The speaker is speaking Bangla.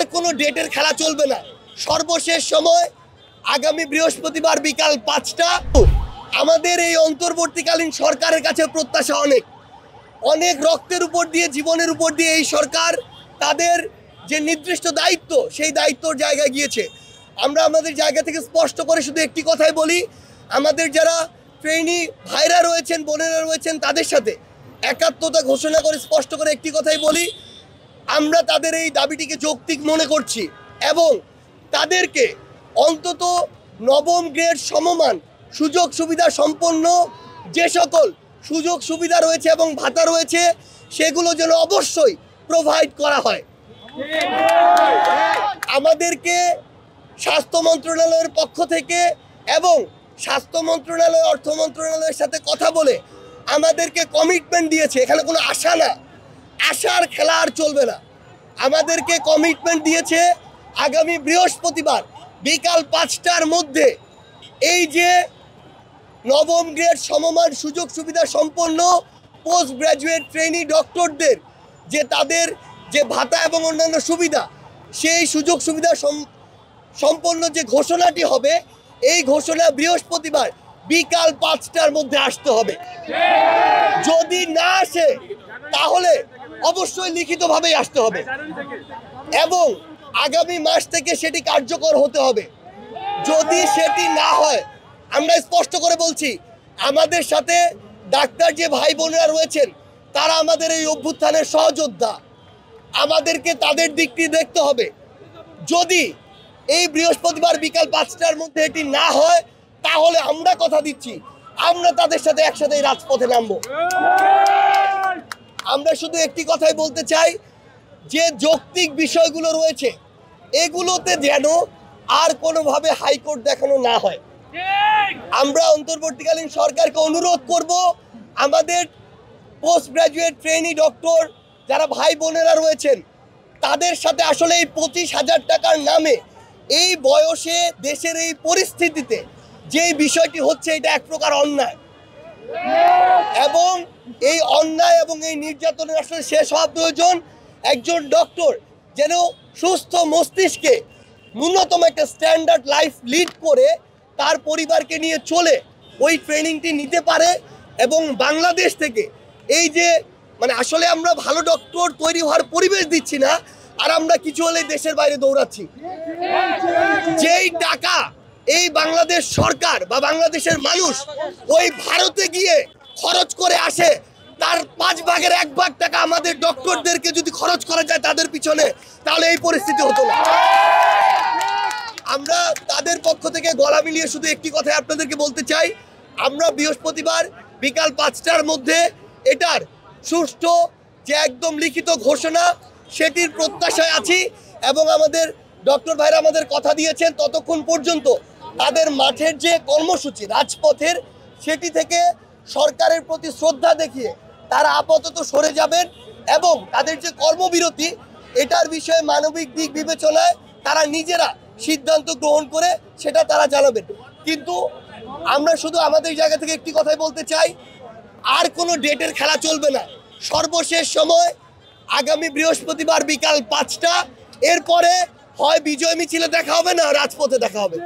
আর কোনো ডেটের খেলা চলবে না। সর্বশেষ সময় আগামী বৃহস্পতিবার বিকাল 5টা। আমাদের এই অন্তর্বর্তীকালীন সরকারের কাছে প্রত্যাশা অনেক রক্তের উপর দিয়ে, জীবনের উপর দিয়ে এই সরকার তাদের যে নির্দিষ্ট দায়িত্ব, সেই দায়িত্বর জায়গায় গিয়েছে। আমরা আমাদের জায়গা থেকে স্পষ্ট করে শুধু একটি কথাই বলি, আমাদের যারা ট্রেনি ভাইরা রয়েছেন, বোনেরা রয়েছেন, তাদের সাথে একাত্মতা ঘোষণা করে স্পষ্ট করে একটি কথাই বলি, আমরা তাদের এই দাবিটিকে যৌক্তিক মনে করছি এবং তাদেরকে অন্তত নবম গ্রেড সমমান সুযোগ সুবিধা সম্পন্ন যে সকল সুযোগ সুবিধা রয়েছে এবং ভাতা রয়েছে সেগুলো যেন অবশ্যই প্রোভাইড করা হয়। আমাদেরকে স্বাস্থ্য মন্ত্রণালয়ের পক্ষ থেকে এবং স্বাস্থ্য মন্ত্রণালয়, অর্থ মন্ত্রণালয়ের সাথে কথা বলে আমাদেরকে কমিটমেন্ট দিয়েছে। এখানে কোনো আশা না, আশার খেলা আর চলবে না। আমাদেরকে কমিটমেন্ট দিয়েছে আগামী বৃহস্পতিবার বিকাল 5টার মধ্যে এই যে নবম গ্রেড সমমান সুযোগ সুবিধা সম্পন্ন পোস্ট গ্র্যাজুয়েট ট্রেনি ডক্টরদের যে তাদের যে ভাতা এবং অন্যান্য সুবিধা, সেই সুযোগ সুবিধা সম্পন্ন যে ঘোষণাটি হবে, এই ঘোষণা বৃহস্পতিবার বিকাল 5টার মধ্যে আসতে হবে। যদি না আসে তাহলে অবশ্যই লিখিতভাবেই আসতে হবে এবং আগামী মাস থেকে সেটি কার্যকর হতে হবে। যদি সেটি না হয়, আমরা স্পষ্ট করে বলছি, আমাদের সাথে ডাক্তার যে ভাই বোনেরা রয়েছেন তারা আমাদের এই অভ্যুত্থানের সহযোদ্ধা, আমাদেরকে তাদের দিকটি দেখতে হবে। যদি এই বৃহস্পতিবার বিকাল 5টার মধ্যে এটি না হয় তাহলে আমরা কথা দিচ্ছি, আমরা তাদের সাথে একসাথে রাজপথে নামবো। আমরা শুধু একটি কথাই বলতে চাই, যে যৌক্তিক বিষয়গুলো রয়েছে এগুলোতে যেন আর কোনোভাবে হাইকোর্ট দেখানো না হয়। আমরা অন্তর্বর্তীকালীন সরকারকে অনুরোধ করব, আমাদের পোস্ট গ্র্যাজুয়েট ট্রেনি ডক্টর যারা ভাই বোনেরা রয়েছেন তাদের সাথে আসলে এই 25,000 টাকার নামে এই বয়সে দেশের এই পরিস্থিতিতে যেই বিষয়টি হচ্ছে, এটা এক প্রকার অন্যায় এবং এই অন্যায় এবং এই নির্যাতনের আসলে শেষ হওয়া প্রয়োজন। একজন ডক্টর যেন সুস্থ মস্তিষ্কে ন্যূনতম একটা স্ট্যান্ডার্ড লাইফ লিড করে তার পরিবারকে নিয়ে চলে ওই ট্রেনিংটি নিতে পারে এবং বাংলাদেশ থেকে এই যে আসলে আমরা ভালো ডক্টর তৈরি হওয়ার পরিবেশ দিচ্ছি না, আর আমরা কিছু হলে দেশের বাইরে দৌড়াচ্ছি। যেই টাকা এই বাংলাদেশ সরকার বা বাংলাদেশের মানুষ ওই ভারতে গিয়ে খরচ করে আসে, তার 5 ভাগের 1 ভাগ টাকা আমাদের ডক্টরদেরকে যদি খরচ করা যায় তাদের পিছনে, তাহলে এই পরিস্থিতি হতো না। আমরা তাদের পক্ষ থেকে গলা মিলিয়ে শুধু একটি কথা আপনাদেরকে বলতে চাই, আমরা বৃহস্পতিবার বিকাল 5টার মধ্যে এটার সুষ্ঠু যে একদম লিখিত ঘোষণা সেটির প্রত্যাশায় আছি এবং আমাদের ডক্টর ভাইরা আমাদের কথা দিয়েছেন ততক্ষণ পর্যন্ত তাদের মাঠের যে কর্মসূচি রাজপথের, সেটি থেকে সরকারের প্রতি শ্রদ্ধা দেখিয়ে তারা আপাতত সরে যাবেন এবং তাদের যে কর্মবিরতি, এটার বিষয়ে মানবিক দিক বিবেচনায় তারা নিজেরা সিদ্ধান্ত গ্রহণ করে সেটা তারা জানাবেন। কিন্তু আমরা শুধু আমাদের জায়গা থেকে একটি কথাই বলতে চাই, আর কোনো ডেটের খেলা চলবে না। সর্বশেষ সময় আগামী বৃহস্পতিবার বিকাল 5টা। এরপরে হয় বিজয় মিছিলে দেখা হবে, না রাজপথে দেখা হবে।